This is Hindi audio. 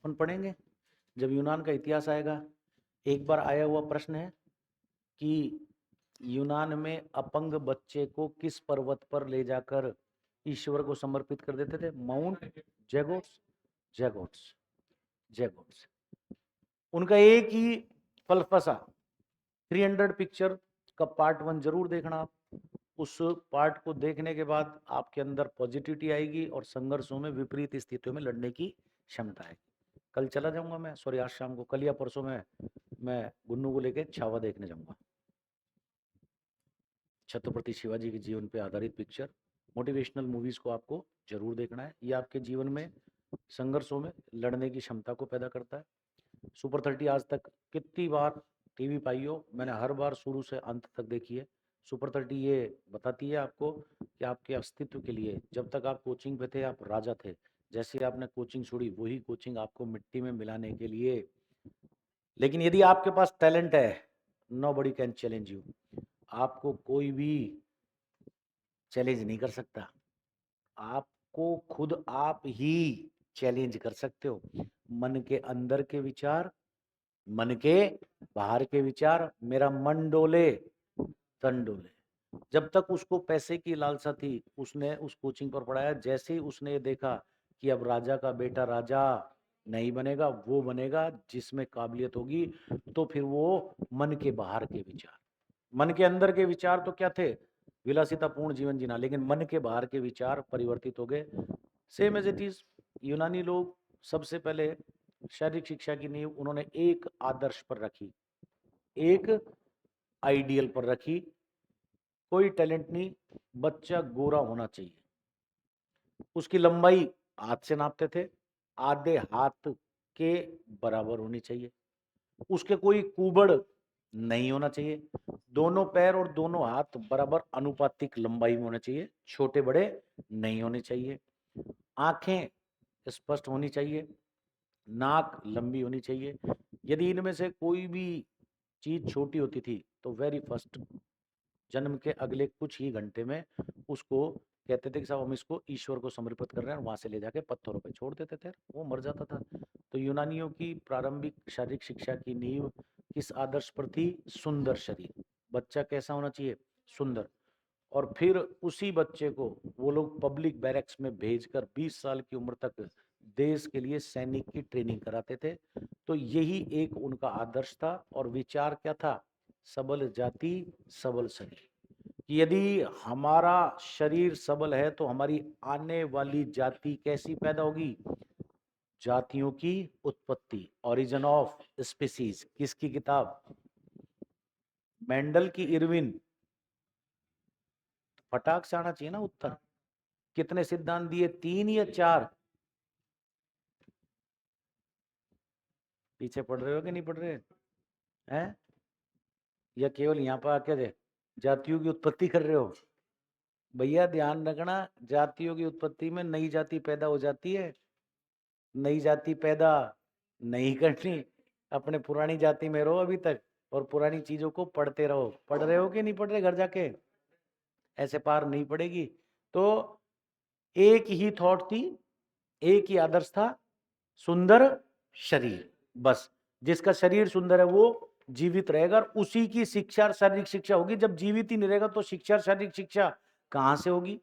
अपन पढ़ेंगे जब यूनान का इतिहास आएगा। एक बार आया हुआ प्रश्न है कि यूनान में अपंग बच्चे को किस पर्वत पर ले जाकर ईश्वर को समर्पित कर देते थे? माउंट जैगोट्स। जैगोट्स जैगोट्स उनका एक ही फलफसा 300 पिक्चर का पार्ट 1 जरूर देखना आप। उस पार्ट को देखने के बाद आपके अंदर पॉजिटिविटी आएगी और संघर्षों में, विपरीत स्थितियों में लड़ने की क्षमता आएगी। कल चला जाऊंगा मैं, सॉरी आज शाम को, कल या परसों में मैं गुन्नू को लेके छावा देखने जाऊंगा। छत्रपति शिवाजी के जीवन पे आधारित पिक्चर, मोटिवेशनल मूवीज को आपको जरूर देखना है। ये आपके जीवन में संघर्षों में लड़ने की क्षमता को पैदा करता है। सुपर 30 आज तक कितनी बार टीवी पाई हो, मैंने हर बार शुरू से अंत तक देखी है। सुपर 30 ये बताती है आपको कि आपके अस्तित्व के लिए, जब तक आप कोचिंग पे थे आप राजा थे, जैसे आपने कोचिंग छोड़ी वही कोचिंग आपको मिट्टी में मिलाने के लिए। लेकिन यदि आपके पास टैलेंट है, nobody can challenge you. आपको कोई भी चैलेंज नहीं कर सकता। आपको खुद आप ही चैलेंज कर सकते हो। मन के अंदर के विचार, मन के बाहर के विचार, मेरा मन डोले तन डोले। जब तक उसको पैसे की लालसा थी, उसने उस कोचिंग पर पढ़ाया। जैसे ही उसने ये देखा कि अब राजा का बेटा राजा नहीं बनेगा, वो बनेगा जिसमें काबिलियत होगी, तो फिर वो मन के बाहर के विचार, मन के अंदर के विचार तो क्या थे? विलासितापूर्ण जीवन जीना, लेकिन मन के बाहर के विचार परिवर्तित हो गए। सेम एज इट इज यूनानी लोग सबसे पहले शारीरिक शिक्षा की नींव उन्होंने एक आदर्श पर रखी, एक आइडियल पर रखी। कोई टैलेंट नहीं, बच्चा गोरा होना चाहिए। उसकी लंबाई हाथ से नापते थे, आधे हाथ के बराबर होनी चाहिए। उसके कोई कुबड़ नहीं होना चाहिए। दोनों पैर और दोनों हाथ बराबर अनुपातिक लंबाई में होने चाहिए, छोटे बड़े नहीं होने चाहिए। आंखें स्पष्ट होनी चाहिए, नाक लंबी होनी चाहिए। यदि इनमें से कोई भी चीज छोटी होती थी तो वेरी फर्स्ट जन्म के अगले कुछ ही घंटे में उसको कहते थे कि साहब हम इसको ईश्वर को समर्पित कर रहे हैं, वहां से ले जाके पत्थरों पे छोड़ देते थे, वो मर जाता था। तो यूनानियों की प्रारंभिक शारीरिक शिक्षा की नींव किस आदर्श पर थी? सुंदर शरीर। बच्चा कैसा होना चाहिए? सुंदर। और फिर उसी बच्चे को वो लोग पब्लिक बैरक्स में भेजकर 20 साल की उम्र तक देश के लिए सैनिक की ट्रेनिंग कराते थे। तो यही एक उनका आदर्श था। और विचार क्या था? सबल जाति सबल शरीर। यदि हमारा शरीर सबल है तो हमारी आने वाली जाति कैसी पैदा होगी? जातियों की उत्पत्ति, ओरिजिन ऑफ स्पीसीज। किसकी किताब? मेंडल की इरविन। फटाक से आना चाहिए ना उत्तर। कितने सिद्धांत दिए? 3 या 4? पीछे पढ़ रहे हो कि नहीं पढ़ रहे हैं? या केवल यहाँ पर आके जातियों की उत्पत्ति कर रहे हो? भैया ध्यान रखना, जातियों की उत्पत्ति में नई जाति पैदा हो जाती है। नई जाति पैदा नहीं करनी, अपने पुरानी जाति में रहो अभी तक और पुरानी चीजों को पढ़ते रहो। पढ़ रहे हो कि नहीं पढ़ रहे घर जाके? ऐसे पार नहीं पड़ेगी। तो एक ही थॉट थी, एक ही आदर्श था, सुंदर शरीर। बस जिसका शरीर सुंदर है वो जीवित रहेगा, और उसी की शिक्षा शारीरिक शिक्षा होगी। जब जीवित ही नहीं रहेगा तो शिक्षा शारीरिक शिक्षा कहां से होगी?